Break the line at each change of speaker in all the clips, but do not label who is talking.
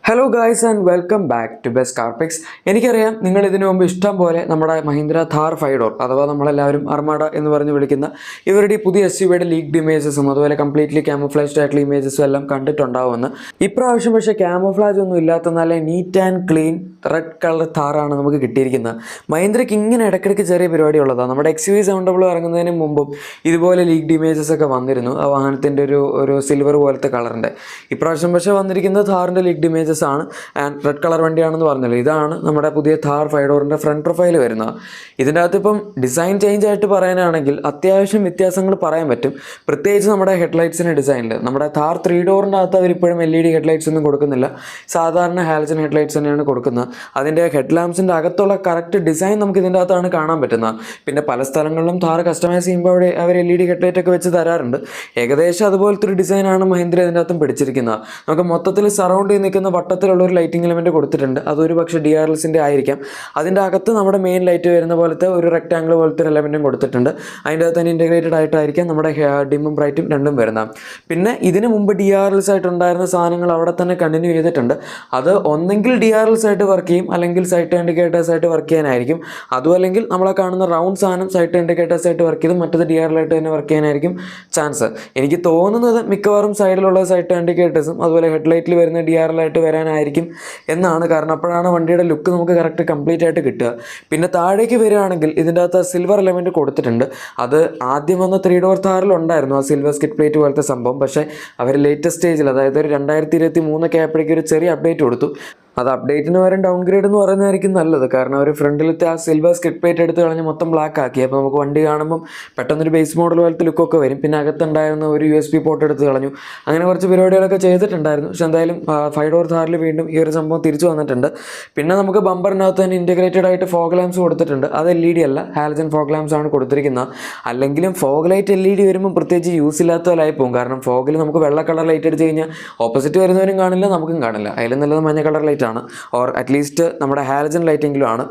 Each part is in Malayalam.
Hello guys and welcome back to best car picks. എനിക്കറിയാം നിങ്ങൾ ഇതിനു മുമ്പ് ഇഷ്ടം പോലെ നമ്മുടെ മഹീന്ദ്ര ഥാർ 5 ഡോർ അഥവാ നമ്മളെല്ലാവരും അർമാഡ എന്ന് പറഞ്ഞ് വിളിക്കുന്ന ഇവരുടെ പുതിയ SUV-യുടെ ലീക്ഡ് ഇമേജസും അതുപോലെ കംപ്ലീറ്റ്ലി ക്യാമോഫ്ലാജ്ഡ് ആയിട്ടുള്ള ഇമേജസും എല്ലാം കണ്ടിട്ടുണ്ടാവുമെന്ന്. ഇപ്രാവശ്യം പക്ഷേ ക്യാമോഫ്ലാജ് ഒന്നും ഇല്ലാത്ത നല്ല neat and clean red colour ഥാറാണ് നമുക്ക് കിട്ടിയിരിക്കുന്നത്. മഹീന്ദ്രയ്ക്ക് ഇങ്ങനെ ഇടയ്ക്കിടയ്ക്ക് ചെറിയ പരിപാടി ഉള്ളതാണ്. നമ്മുടെ XUV 700 ഇറങ്ങുന്നതിന് മുമ്പും ഇതുപോലെ ലീക്ഡ് ഇമേജസ് ഒക്കെ വന്നിരുന്നു. ആ വാഹനത്തിൻ്റെ ഒരു സിൽവർ പോലത്തെ കളറിൻ്റെ. ഇപ്രാവശ്യം പക്ഷേ വന്നിരിക്കുന്നത് ഥാറിൻ്റെ ലീക്ഡ് ഇമേജസ് ആണ്. ആൻഡ് റെഡ് കളർ വണ്ടിയാണെന്ന് പറഞ്ഞല്ലോ. ഇതാണ് നമ്മുടെ പുതിയ ഥാർ 5 ഡോറിൻ്റെ ഫ്രണ്ട് പ്രൊഫൈൽ വരുന്നത്. ഇതിൻ്റെ അകത്ത് ഇപ്പം ഡിസൈൻ ചേഞ്ച് ആയിട്ട് പറയാനാണെങ്കിൽ അത്യാവശ്യം വ്യത്യാസങ്ങൾ പറയാൻ പറ്റും. പ്രത്യേകിച്ച് നമ്മുടെ ഹെഡ്ലൈറ്റ്സിൻ്റെ ഡിസൈനിൽ. നമ്മുടെ ഥാർ 3 ഡോറിൻ്റെ അകത്ത് അവരിപ്പോഴും LED ഹെഡ്ലൈറ്റ്സ് ഒന്നും കൊടുക്കുന്നില്ല. സാധാരണ ഹാലജൻ ഹെഡ്ലൈറ്റ്സ് തന്നെയാണ് കൊടുക്കുന്നത്. അതിൻ്റെ ഹെഡ് ലാമ്പ്സിൻ്റെ അകത്തുള്ള കറക്റ്റ് ഡിസൈൻ നമുക്ക് ഇതിൻ്റെ അകത്താണ് കാണാൻ പറ്റുന്നത്. പിന്നെ പല സ്ഥലങ്ങളിലും ഥാർ കസ്റ്റമൈസ് ചെയ്യുമ്പോൾ അവിടെ അവർ LED ഹെഡ്ലൈറ്റ് ഒക്കെ വെച്ച് തരാറുണ്ട്. ഏകദേശം അതുപോലത്തെ ഒരു ഡിസൈനാണ് മഹീന്ദ്ര ഇതിൻ്റെ അകത്തും പിടിച്ചിരിക്കുന്നത്. നമുക്ക് മൊത്തത്തിൽ സറൗണ്ട് ചെയ്ത് നിൽക്കുന്ന വട്ടത്തിലുള്ള ഒരു ലൈറ്റിംഗ് എലമെൻറ്റ് കൊടുത്തിട്ടുണ്ട്. അതൊരു പക്ഷേ DRLസിൻ്റെ ആയിരിക്കാം. അതിൻ്റെ അകത്ത് നമ്മുടെ മെയിൻ ലൈറ്റ് വരുന്ന പോലത്തെ ഒരു റെക്ടാങ്കിൾ പോലത്തെ ഒരു എലമെൻറ്റും കൊടുത്തിട്ടുണ്ട്. അതിൻ്റെ അകത്ത് തന്നെ ഇൻറ്റഗ്രേറ്റഡ് ആയിട്ടായിരിക്കാം നമ്മുടെ ഡിമ്മും ബ്രൈറ്റും രണ്ടും വരുന്നത്. പിന്നെ ഇതിന് മുമ്പ് DRLs ആയിട്ടുണ്ടായിരുന്ന സാധനങ്ങൾ അവിടെ തന്നെ കണ്ടിന്യൂ ചെയ്തിട്ടുണ്ട്. അത് ഒന്നെങ്കിൽ DRLs ആയിട്ട് വർക്ക് ചെയ്യും, അല്ലെങ്കിൽ സൈറ്റ് ഇൻഡിക്കേറ്റേഴ്സ് ആയിട്ട് വർക്ക് ചെയ്യാനായിരിക്കും. അതും അല്ലെങ്കിൽ നമ്മളെ കാണുന്ന റൗണ്ട് സാധനം സൈറ്റ് ഇൻഡിക്കേറ്റേഴ്സ് ആയിട്ട് വർക്ക് ചെയ്ത് മറ്റത് DRL ആയിട്ട് തന്നെ വർക്ക് ചെയ്യാനായിരിക്കും ചാൻസ്. എനിക്ക് തോന്നുന്നത് മിക്കവാറും സൈഡിലുള്ള സൈറ്റ് ഇൻഡിക്കേറ്റേഴ്സും അതുപോലെ ഹെഡ്ലൈറ്റിൽ വരുന്ന DRL ആയിട്ട് വരാനായിരിക്കും എന്നാണ്. കാരണം അപ്പോഴാണ് വണ്ടിയുടെ ലുക്ക് നമുക്ക് കറക്റ്റ് കംപ്ലീറ്റ് ആയിട്ട് കിട്ടുക. പിന്നെ താഴേക്ക് വരികയാണെങ്കിൽ ഇതിൻ്റെ അകത്ത് സിൽവർ എലമെൻറ്റ് കൊടുത്തിട്ടുണ്ട്. അത് ആദ്യം വന്ന 3 ഡോർ ഥാറിൽ ഉണ്ടായിരുന്നു ആ സിൽവർ സ്കിറ്റ് പ്ലേറ്റ് പോലത്തെ സംഭവം. പക്ഷേ അവർ ലേറ്റസ്റ്റ് സ്റ്റേജിൽ, അതായത് ഒരു 2023 ആയപ്പോഴേക്കും ഒരു ചെറിയ അപ്ഡേറ്റ് കൊടുത്തു. അത് അപ്ഡേറ്റിന് വരെ ഡൗൺഗ്രേഡ് എന്ന് പറയുന്നതായിരിക്കും നല്ലത്. കാരണം അവർ ഫ്രണ്ടിലത്തെ ആ സിൽവർ സ്കിറ്റ് പ്ലേറ്റ് എടുത്ത് കളഞ്ഞ് മൊത്തം ബ്ലാക്ക് ആക്കി. അപ്പോൾ നമുക്ക് വണ്ടി കാണുമ്പം പെട്ടെന്നൊരു ബേസ് മോഡൽ പോലത്തെ ലുക്കൊക്കെ വരും. പിന്നെ അകത്തുണ്ടായിരുന്ന ഒരു USB പോർട്ട് എടുത്ത് കളഞ്ഞു. അങ്ങനെ കുറച്ച് പരിപാടികളൊക്കെ ചെയ്തിട്ടുണ്ടായിരുന്നു. പക്ഷെ എന്തായാലും 5 ഡോർ ഥാറിൽ വീണ്ടും ഈ ഒരു സംഭവം തിരിച്ചു വന്നിട്ടുണ്ട്. പിന്നെ നമുക്ക് ബമ്പറിനകത്ത് തന്നെ ഇൻറ്റഗ്രേറ്റഡ് ആയിട്ട് ഫോഗ് ലാംപ്സ് കൊടുത്തിട്ടുണ്ട്. അത് LED അല്ല, ഹാലജൻ ഫോഗ് ലാംപ്സ് ആണ് കൊടുത്തിരിക്കുന്നത്. അല്ലെങ്കിലും ഫോഗ് ലൈറ്റ് LED വരുമ്പോൾ പ്രത്യേകിച്ച് യൂസ് ഇല്ലാത്ത പോലായി പോകും. കാരണം ഫോഗിൽ നമുക്ക് വെള്ള കളർ ലൈറ്റ് അടിച്ച് കഴിഞ്ഞാൽ ഓപ്പോസിറ്റ് വരുന്നവരും കാണില്ല, നമുക്കും കാണില്ല. അതിലും നല്ലത് മഞ്ഞ കളർ ലൈറ്റ് ആണ്, ഓർ അറ്റ്ലീസ്റ്റ് നമ്മുടെ ഹാലജൻ ലൈറ്റെങ്കിലും ആണ്.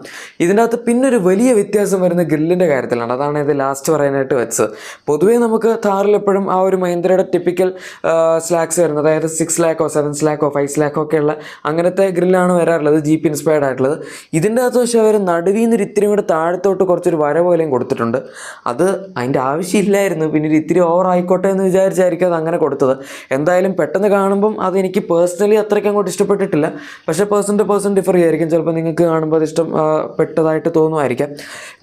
ഇതിൻ്റെ അകത്ത് പിന്നൊരു വലിയ വ്യത്യാസം വരുന്ന ഗ്രില്ലിൻ്റെ കാര്യത്തിലാണ്. അതാണ് ഇത് ലാസ്റ്റ് പറയാനായിട്ട് വെച്ചത്. പൊതുവേ നമുക്ക് ഥാറിൽ എപ്പോഴും ആ ഒരു മഹീന്ദ്രയുടെ ടിപ്പിക്കൽ സ്ലാക്സ് വരുന്നത്, അതായത് 6 ലാക്കോ 7 ലാക്കോ 5 ലാക്കോ ഒക്കെ ഉള്ള അങ്ങനത്തെ ഗ്രില്ലാണ് വരാറുള്ളത്, ജീപ്പ് ഇൻസ്പയർഡ് ആയിട്ടുള്ളത്. ഇതിൻ്റെ അകത്ത് പക്ഷേ അവർ നടുവിൽ നിന്ന് ഇത്തിരി കൂടെ താഴത്തോട്ട് കുറച്ചൊരു വര പോലെയും കൊടുത്തിട്ടുണ്ട്. അത് അതിൻ്റെ ആവശ്യമില്ലായിരുന്നു. പിന്നെ ഒരു ഇത്തിരി ഓവർ ആയിക്കോട്ടെ എന്ന് വിചാരിച്ചായിരിക്കും അത് അങ്ങനെ കൊടുത്തത്. എന്തായാലും പെട്ടെന്ന് കാണുമ്പം അതെനിക്ക് പേഴ്സണലി അത്രയ്ക്ക് അങ്ങോട്ട് ഇഷ്ടപ്പെട്ടിട്ടില്ല. പക്ഷേ പേഴ്സൺ ടു പേഴ്സൺ ഡിഫർ ചെയ്യുമായിരിക്കും. ചിലപ്പോൾ നിങ്ങൾക്ക് കാണുമ്പോൾ അത് ഇഷ്ടപ്പെട്ടതായിട്ട് തോന്നുമായിരിക്കാം.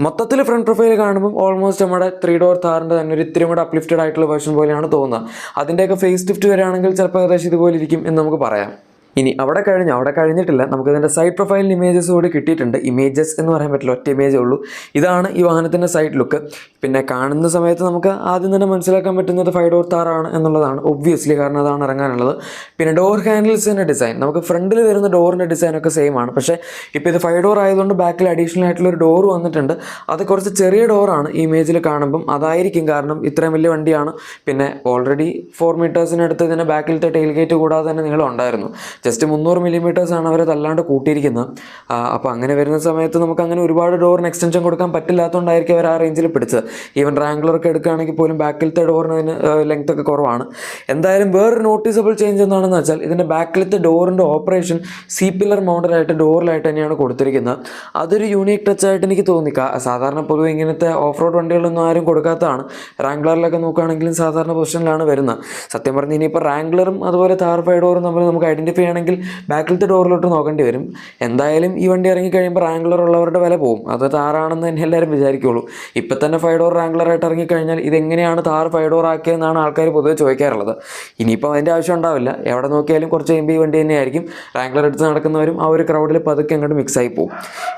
മൊത്തത്തിൽ ഫ്രണ്ട് പ്രൊഫൈൽ കാണുമ്പോൾ ഓൾമോസ്റ്റ് നമ്മുടെ 3 ഡോർ ഥാറിൻ്റെ തന്നെ ഒരു ഇത്തിരി കൂടെ അപ്ലിഫ്റ്റഡ് ആയിട്ടുള്ള വേർഷൻ പോലെയാണ് തോന്നുന്നത്. അതിൻ്റെയൊക്കെ ഫേസ് ലിഫ്റ്റ് വരികയാണെങ്കിൽ ചിലപ്പോൾ ഏകദേശം ഇതുപോലെ ഇരിക്കും എന്ന് നമുക്ക് പറയാം. ഇനി അവിടെ കഴിഞ്ഞിട്ടില്ല. നമുക്ക് ഇതിൻ്റെ സൈഡ് പ്രൊഫൈലിൽ ഇമേജസ് കൂടി കിട്ടിയിട്ടുണ്ട്. ഇമേജസ് എന്ന് പറയാൻ പറ്റില്ല, ഒറ്റ ഇമേജേ ഉള്ളൂ. ഇതാണ് ഈ വാഹനത്തിൻ്റെ സൈഡ് ലുക്ക്. പിന്നെ കാണുന്ന സമയത്ത് നമുക്ക് ആദ്യം തന്നെ മനസ്സിലാക്കാൻ പറ്റുന്നത് 5 ഡോർ ഥാറാണ് എന്നുള്ളതാണ് ഒബ്വിയസ്ലി, കാരണം അതാണ് ഇറങ്ങാനുള്ളത്. പിന്നെ ഡോർ ഹാൻഡിൽസിൻ്റെ ഡിസൈൻ, നമുക്ക് ഫ്രണ്ടിൽ വരുന്ന ഡോറിൻ്റെ ഡിസൈനൊക്കെ സെയിം ആണ്. പക്ഷേ ഇപ്പോൾ ഇത് 5 ഡോർ ആയതുകൊണ്ട് ബാക്കിൽ അഡീഷണൽ ആയിട്ടുള്ളൊരു ഡോർ വന്നിട്ടുണ്ട്. അത് കുറച്ച് ചെറിയ ഡോറാണ് ഈ ഇമേജിൽ കാണുമ്പം. അതായിരിക്കും കാരണം ഇത്രയും വലിയ വണ്ടിയാണ്. പിന്നെ ഓൾറെഡി 4 മീറ്റേഴ്സിനടുത്ത് ഇതിൻ്റെ ബാക്കിലത്തെ ടെയിൽ ഗേറ്റ് കൂടാതെ തന്നെ നീളം ഉണ്ടായിരുന്നു. ജസ്റ്റ് 300 മില്ലിമീറ്റേഴ്സാണ് അവർ അതല്ലാണ്ട് കൂട്ടിയിരിക്കുന്നത്. അപ്പോൾ അങ്ങനെ വരുന്ന സമയത്ത് നമുക്ക് അങ്ങനെ ഒരുപാട് ഡോറിന് എക്സ്റ്റൻഷൻ കൊടുക്കാൻ പറ്റില്ലാത്തതുകൊണ്ടായിരിക്കും അവർ ആ റേഞ്ചിൽ പിടിച്ചത്. ഈവൻ റാംഗ്ലറൊക്കെ എടുക്കുകയാണെങ്കിൽ പോലും ബാക്കിലത്തെ ഡോറിന് അതിന് ലെങ്ത് ഒക്കെ കുറവാണ്. എന്തായാലും വേറൊരു നോട്ടീസബിൾ ചേഞ്ച് എന്താണെന്ന് വെച്ചാൽ ഇതിൻ്റെ ബാക്കിലത്തെ ഡോറിൻ്റെ ഓപ്പറേഷൻ C-പില്ലർ മൗണ്ടഡായിട്ട് ഡോറിലായിട്ട് തന്നെയാണ് കൊടുത്തിരിക്കുന്നത്. അതൊരു യൂണീക്ക് ടച്ചായിട്ട് എനിക്ക് തോന്നി. സാധാരണ പൊതുവെ ഇങ്ങനത്തെ ഓഫ് റോഡ് വണ്ടികളൊന്നും ആരും കൊടുക്കാത്തതാണ്. റാംഗ്ലറിലൊക്കെ നോക്കുകയാണെങ്കിലും സാധാരണ പൊസിഷനിലാണ് വരുന്നത്. സത്യം പറഞ്ഞ് ഇനിയിപ്പോൾ റാംഗ്ലറും അതുപോലെ ഥാർ 5 ഡോറും തമ്മിൽ നമുക്ക് ഐഡൻറ്റിഫൈ ചെയ്യണമെങ്കിൽ ബാക്കിലത്തെ ഡോറിലോട്ട് നോക്കേണ്ടി വരും. എന്തായാലും ഈ വണ്ടി ഇറങ്ങിക്കഴിയുമ്പോൾ റാംഗ്ലർ ഉള്ളവരുടെ വില പോകും. അത് ഥാറാണെന്ന് തന്നെ എല്ലാവരും വിചാരിക്കുള്ളൂ. ഇപ്പം തന്നെ 5 ഡോർ റാംഗ്ലറായിട്ട് ഇറങ്ങിക്കഴിഞ്ഞാൽ ഇതെങ്ങനെയാണ് ഥാർ 5 ഡോർ ആക്കിയതെന്നാണ് ആൾക്കാർ പൊതുവെ ചോദിക്കാറുള്ളത്. ഇനിയിപ്പോൾ അതിൻ്റെ ആവശ്യം ഉണ്ടാവില്ല. എവിടെ നോക്കിയാലും കുറച്ച് കഴിയുമ്പോൾ ഈ വണ്ടി തന്നെയായിരിക്കും. റാംഗ്ലർ എടുത്ത് നടക്കുന്നവരും ആ ഒരു ക്രൗഡിൽ പതുക്കെ അങ്ങോട്ട് മിക്സ് ആയി പോകും.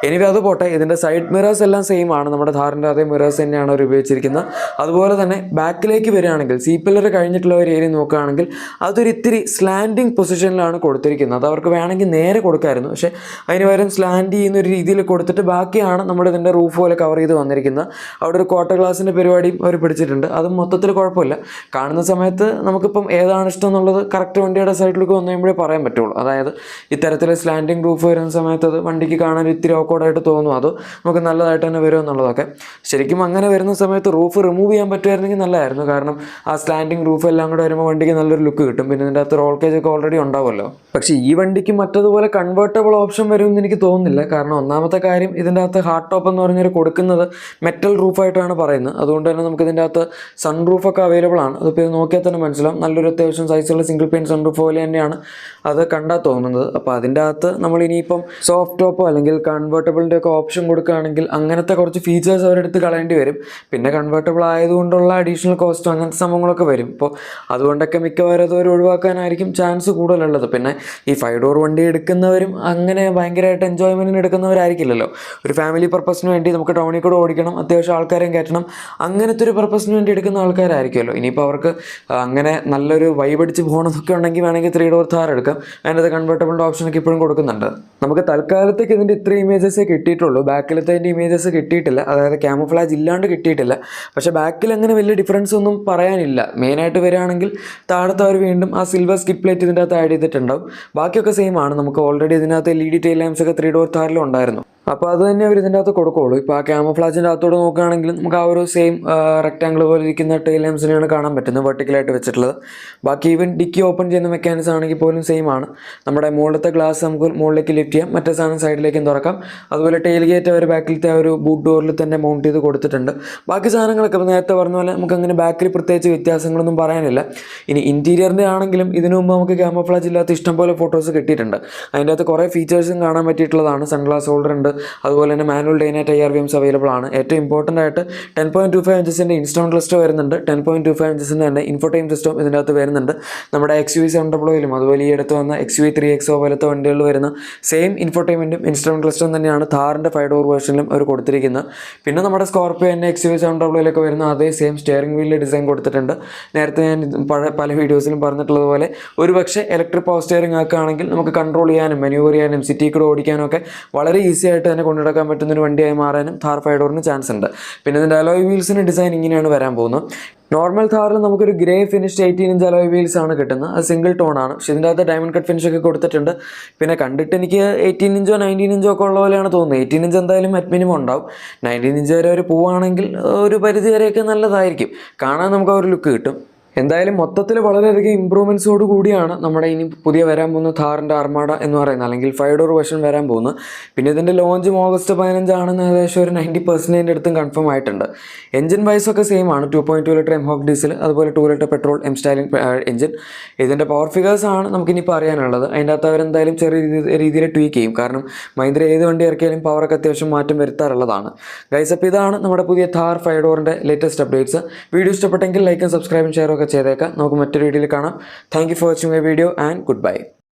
എനിവേ അത് പോട്ടെ. ഇതിൻ്റെ സൈഡ് മിറേഴ്സ് എല്ലാം സെയിം ആണ്. നമ്മുടെ ഥാറിൻ്റെ അതേ മിറേഴ്സ് തന്നെയാണ് അവർ ഉപയോഗിച്ചിരിക്കുന്നത്. അതുപോലെ തന്നെ ബാക്കിലേക്ക് വരികയാണെങ്കിൽ C-പില്ലർ കഴിഞ്ഞിട്ടുള്ള ഒരു ഏരിയ നോക്കുകയാണെങ്കിൽ അതൊരു ഇത്തിരി സ്ലാൻഡിങ് പൊസിഷനിലാണ് കൊടുത്തിരിക്കുന്നത്. അത് അവർക്ക് വേണമെങ്കിൽ നേരെ കൊടുക്കാമായിരുന്നു. പക്ഷേ അതിന് പകരം സ്ലാൻഡ് ചെയ്യുന്ന ഒരു രീതിയിൽ കൊടുത്തിട്ട് ബാക്കിയാണ് നമ്മുടെ ഇതിൻ്റെ റൂഫ് പോലെ കവർ ചെയ്ത് വന്നിരിക്കുന്നത്. അവിടെ ഒരു ക്വാർട്ടർ ഗ്ലാസിൻ്റെ പരിപാടിയും അവർ പിടിച്ചിട്ടുണ്ട്. അതും മൊത്തത്തിൽ കുഴപ്പമില്ല. കാണുന്ന സമയത്ത് നമുക്കിപ്പം ഏതാണ് ഇഷ്ടം എന്നുള്ളത് കറക്റ്റ് വണ്ടിയുടെ സൈഡിലേക്ക് വന്നു കഴിയുമ്പോഴേ പറയാൻ പറ്റുള്ളൂ. അതായത് ഇത്തരത്തിൽ സ്ലാൻഡിങ് റൂഫ് വരുന്ന സമയത്ത് അത് വണ്ടിക്ക് കാണാൻ ഇത്തിരി ഓക്കോർഡായിട്ട് തോന്നും, അതോ നമുക്ക് നല്ലതായിട്ട് തന്നെ വരും എന്നുള്ളതൊക്കെ. ശരിക്കും അങ്ങനെ വരുന്ന സമയത്ത് റൂഫ് റിമൂവ് ചെയ്യാൻ പറ്റുമായിരുന്നെങ്കിൽ നല്ലതായിരുന്നു. കാരണം ആ സ്ലാൻഡിങ് റൂഫ് എല്ലാം കൂടെ വരുമ്പോൾ വണ്ടിക്ക് നല്ലൊരു ലുക്ക് കിട്ടും. പിന്നെ ഇതിൻ്റെ അകത്ത് റോൾ കേജ് ഒക്കെ ഓൾറെഡി ഉണ്ടാവുമല്ലോ. പക്ഷേ ഈ വണ്ടിക്ക് മറ്റതുപോലെ കൺവേർട്ടബിൾ ഓപ്ഷൻ വരുമെന്ന് എനിക്ക് തോന്നുന്നില്ല. കാരണം ഒന്നാമത്തെ കാര്യം, ഇതിൻ്റെ അകത്ത് ഹാർഡ് ടോപ്പ് എന്ന് പറഞ്ഞൊരു കൊടുക്കുന്നത് മെറ്റൽ റൂഫായിട്ടാണ് പറയുന്നത്. അതുകൊണ്ട് തന്നെ നമുക്ക് ഇതിൻ്റെ അകത്ത് സൺ റൂഫൊക്കെ അവൈലബിൾ ആണ്. അതിപ്പോൾ ഇത് നോക്കിയാൽ തന്നെ മനസ്സിലാവും, നല്ലൊരു അത്യാവശ്യം സൈസുള്ള സിംഗിൾ പെയിൻ സൺ റൂഫ് പോലെ തന്നെയാണ് അത് കണ്ടാൽ തോന്നുന്നത്. അപ്പോൾ അതിൻ്റെ അകത്ത് നമ്മൾ ഇനിയിപ്പം സോഫ്റ്റ് ടോപ്പോ അല്ലെങ്കിൽ കൺവേർട്ടബിളിൻ്റെ ഒക്കെ ഓപ്ഷൻ കൊടുക്കുകയാണെങ്കിൽ അങ്ങനത്തെ കുറച്ച് ഫീച്ചേഴ്സ് അവരെടുത്ത് കളയേണ്ടി വരും. പിന്നെ കൺവേർട്ടബിൾ ആയതുകൊണ്ടുള്ള അഡീഷണൽ കോസ്റ്റോ അങ്ങനത്തെ സംഭവങ്ങളൊക്കെ വരും. ഇപ്പോൾ അതുകൊണ്ടൊക്കെ മിക്കവാറും അതവർ ഒഴിവാക്കാനായിരിക്കും ചാൻസ് കൂടുതലുള്ളത്. പിന്നെ ഈ 5 ഡോർ വണ്ടി എടുക്കുന്നവരും അങ്ങനെ ഭയങ്കരമായിട്ട് എൻജോയ്മെൻറ്റിന് എടുക്കുന്നവരായിരിക്കില്ലല്ലോ. ഒരു ഫാമിലി പർപ്പസിന് വേണ്ടി നമുക്ക് ടൗണിൽ കൂടെ ഓടിക്കണം, അത്യാവശ്യം ആൾക്കാരെയും കയറ്റണം, അങ്ങനത്തെ ഒരു പർപ്പസിന് വേണ്ടി എടുക്കുന്ന ആൾക്കാരായിരിക്കുമല്ലോ. ഇനിയിപ്പോൾ അവർക്ക് അങ്ങനെ നല്ലൊരു വൈബടിച്ച് പോകണമെന്നൊക്കെ ഉണ്ടെങ്കിൽ വേണമെങ്കിൽ 3 ഡോർ താർ എടുക്കാം. അതിൻ്റെ കൺവേർട്ടബിളിൻ്റെ ഓപ്ഷനൊക്കെ ഇപ്പോഴും കൊടുക്കുന്നുണ്ട്. നമുക്ക് തൽക്കാലത്തേക്ക് ഇതിൻ്റെ ഇത്രയും ഇമേജസേ കിട്ടിയിട്ടുള്ളൂ. ബാക്കിലത്തെ അതിൻ്റെ ഇമേജസ് കിട്ടിയിട്ടില്ല, അതായത് ക്യാമോഫ്ലാജ് ഇല്ലാണ്ട് കിട്ടിയിട്ടില്ല. പക്ഷേ ബാക്കിൽ അങ്ങനെ വലിയ ഡിഫറൻസ് ഒന്നും പറയാനില്ല. മെയിനായിട്ട് വരികയാണെങ്കിൽ താഴത്തെ അവർ വീണ്ടും ആ സിൽവർ സ്കിപ്പ് പ്ലേറ്റ് ഇതിൻ്റെ അകത്ത് ആഡ് ചെയ്തിട്ടുണ്ടാവും. ബാക്കിയൊക്കെ സെയിം ആണ്. നമുക്ക് ഓൾറെഡി ഇതിനകത്ത് LED ടെയിൽ ലാംപ്സ് ഒക്കെ 3 ഡോർ താറിലും ഉണ്ടായിരുന്നു. അപ്പോൾ അത് തന്നെ അവർ ഇതിൻ്റെ അകത്ത് കൊടുക്കുകയുള്ളൂ. ഇപ്പോൾ ആ ക്യാമോഫ്ലാജിൻ്റെ അകത്തോട് നോക്കുകയാണെങ്കിൽ നമുക്ക് ആ ഒരു സെയിം റെക്റ്റാങ്കിൾ പോലെ ഇരിക്കുന്ന ടെയിൽ ലാംപ്സിനെയാണ് കാണാൻ പറ്റുന്നത്, വെർട്ടിക്കലായിട്ട് വെച്ചിട്ടുള്ളത്. ബാക്കി ഈവൻ ഡിക്കി ഓപ്പൺ ചെയ്യുന്ന മെക്കാനിസം ആണെങ്കിൽ പോലും സെയിം ആണ്. നമ്മുടെ മുകളിലത്തെ ഗ്ലാസ് നമുക്ക് മുകളിലേക്ക് ലിഫ്റ്റ് ചെയ്യാം, മറ്റേ സാധനം സൈഡിലേക്കും തുറക്കാം. അതുപോലെ ടെയിൽ ഗേറ്റ് അവർ ബാക്കിലത്തെ ആ ഒരു ബൂട്ട് ഡോറിൽ തന്നെ മൗണ്ട് ചെയ്ത് കൊടുത്തിട്ടുണ്ട്. ബാക്കി സാധനങ്ങളൊക്കെ നേരത്തെ പറഞ്ഞ പോലെ നമുക്ക് അങ്ങനെ ബാക്കിൽ പ്രത്യേകിച്ച് വ്യത്യാസങ്ങളൊന്നും പറയാനില്ല. ഇനി ഇൻറ്റീരിയറിൻ്റെ ആണെങ്കിലും ഇതിനു മുമ്പ് നമുക്ക് ക്യാമോഫ്ലാജ് ഇല്ലാത്ത ഇഷ്ടംപോലെ ഫോട്ടോസ് കിട്ടിയിട്ടുണ്ട്. അതിൻ്റെ അകത്ത് കുറേ ഫീച്ചേഴ്സും കാണാൻ പറ്റിയിട്ടുള്ളതാണ്. സൺഗ്ലാസ് ഹോൾഡർ ഉണ്ട്, അതുപോലെ തന്നെ manual day night IRVMs available ആണ്. ഏറ്റവും ഇമ്പോർട്ടൻ്റ് ആയിട്ട് 10.25 ഇഞ്ചസിൻ്റെ ഇൻസ്റ്റോൺ ക്ലസ്റ്റർ വരുന്നുണ്ട്. 10.25 ഇഞ്ചസിൻ്റെ തന്നെ ഇൻഫോടൈം സിസ്റ്റം ഇതിൻ്റെ അകത്ത് വരുന്നുണ്ട്. നമ്മുടെ XUV700 അതുപോലെ ഈ അടുത്ത് വന്ന XUV3XO പോലത്തെ വണ്ടികളിൽ വരുന്ന സെയിം ഇൻഫോടൈമെൻറ്റും ഇൻസ്റ്റോൺ ക്ലസ്റ്ററും തന്നെയാണ് താറിൻ്റെ 5 ഡോർ വേർഷനിലും അവർ കൊടുത്തിരിക്കുന്നത്. പിന്നെ നമ്മുടെ സ്കോർപ്പിയോ തന്നെ XUV700 വരുന്ന അതേ സെയിം സ്റ്റിയറിംഗ് വീലിൽ ഡിസൈൻ കൊടുത്തിട്ടുണ്ട്. നേരത്തെ ഞാൻ പല വീഡിയോസിലും പറഞ്ഞിട്ടുള്ളതുപോലെ ഒരു പക്ഷേ ഇലക്ട്രിക് പവർ സ്റ്റിയറിംഗ് ആക്കുകയാണെങ്കിൽ നമുക്ക് കൺട്രോൾ ചെയ്യാനും മാനുവർ ചെയ്യാനും സിറ്റി കൂടെ ഓടിക്കാനും ഒക്കെ വളരെ ഈസി ആയിട്ട് തന്നെ കൊണ്ടുനടക്കാൻ പറ്റുന്നൊരു വണ്ടിയായി മാറാനും താർ 5 ഡോറിന് ചാൻസ് ഉണ്ട്. പിന്നെ ഇതിൻ്റെ അലോയ് വീൽസിൻ്റെ ഡിസൈൻ ഇങ്ങനെയാണ് വരാൻ പോകുന്നത്. നോർമൽ താറിൽ നമുക്കൊരു grey finished 18 inch alloy wheels ആണ് കിട്ടുന്നത്. അത് സിംഗിൾ ടോൺ ആണ്. പക്ഷേ ഇതിൻ്റെ അകത്ത് ഡയമണ്ട് കട്ട് ഫിനിഷ് ഒക്കെ കൊടുത്തിട്ടുണ്ട്. പിന്നെ കണ്ടിട്ട് എനിക്ക് 18 ഇഞ്ചോ 19 ഇഞ്ചോ ഒക്കെ ഉള്ള പോലെയാണ് തോന്നുന്നത്. 18 ഇഞ്ച് എന്തായാലും അറ്റ് മിനിമം ഉണ്ടാവും. 19 ഇഞ്ച് വരെ ഒരു പോവുകയാണെങ്കിൽ ഒരു പരിധി വരെയൊക്കെ നല്ലതായിരിക്കും, കാണാൻ നമുക്ക് ആ ഒരു ലുക്ക് കിട്ടും. എന്തായാലും മൊത്തത്തിൽ വളരെയധികം ഇമ്പ്രൂവ്മെൻറ്റ്സോട് കൂടിയാണ് നമ്മുടെ ഇനി പുതിയ വരാൻ പോകുന്ന താറിൻ്റെ അർമാഡ എന്ന് പറയുന്നത്, അല്ലെങ്കിൽ 5 ഡോർ വേർഷൻ വരാൻ പോകുന്നത്. പിന്നെ ഇതിൻ്റെ ലോഞ്ചും ഓഗസ്റ്റ് 15 ആണെന്ന് ഏകദേശം ഒരു 90% അടുത്തും കൺഫേം ആയിട്ടുണ്ട്. എഞ്ചിൻ വൈസൊക്കെ സെയിം ആണ്. 2.2 ലിറ്റർ എംഹോക്ക് ഡീസൽ, അതുപോലെ 2 ലിറ്റർ പെട്രോൾ M-സ്റ്റൈലിംഗ് എഞ്ചിൻ. ഇതിൻ്റെ പവർ ഫിഗേഴ്സ് ആണ് നമുക്കിനിപ്പോൾ അറിയാനുള്ളത്. അതിൻ്റെ അകത്ത് അവരെന്തായാലും ചെറിയ രീതിയിൽ ട്വീക്ക് ചെയ്യും. കാരണം മഹീന്ദ്ര ഏത് വണ്ടി ഇറക്കിയാലും പവറൊക്കെ അത്യാവശ്യം മാറ്റം വരുത്താറുള്ളതാണ്. ഗൈസ്, അപ്പോൾ ഇതാണ് നമ്മുടെ പുതിയ താർ 5 ഡോറിൻ്റെ ലേറ്റസ്റ്റ് അപ്ഡേറ്റ്സ്. വീഡിയോ ഇഷ്ടപ്പെട്ടെങ്കിൽ ലൈക്കും സബ്സ്ക്രൈബും ഷെയറും ഒക്കെ ചെയ്തേക്കാം. നമുക്ക് മറ്റൊരു വീഡിയോയിൽ കാണാം. Thank you for watching my video and good bye.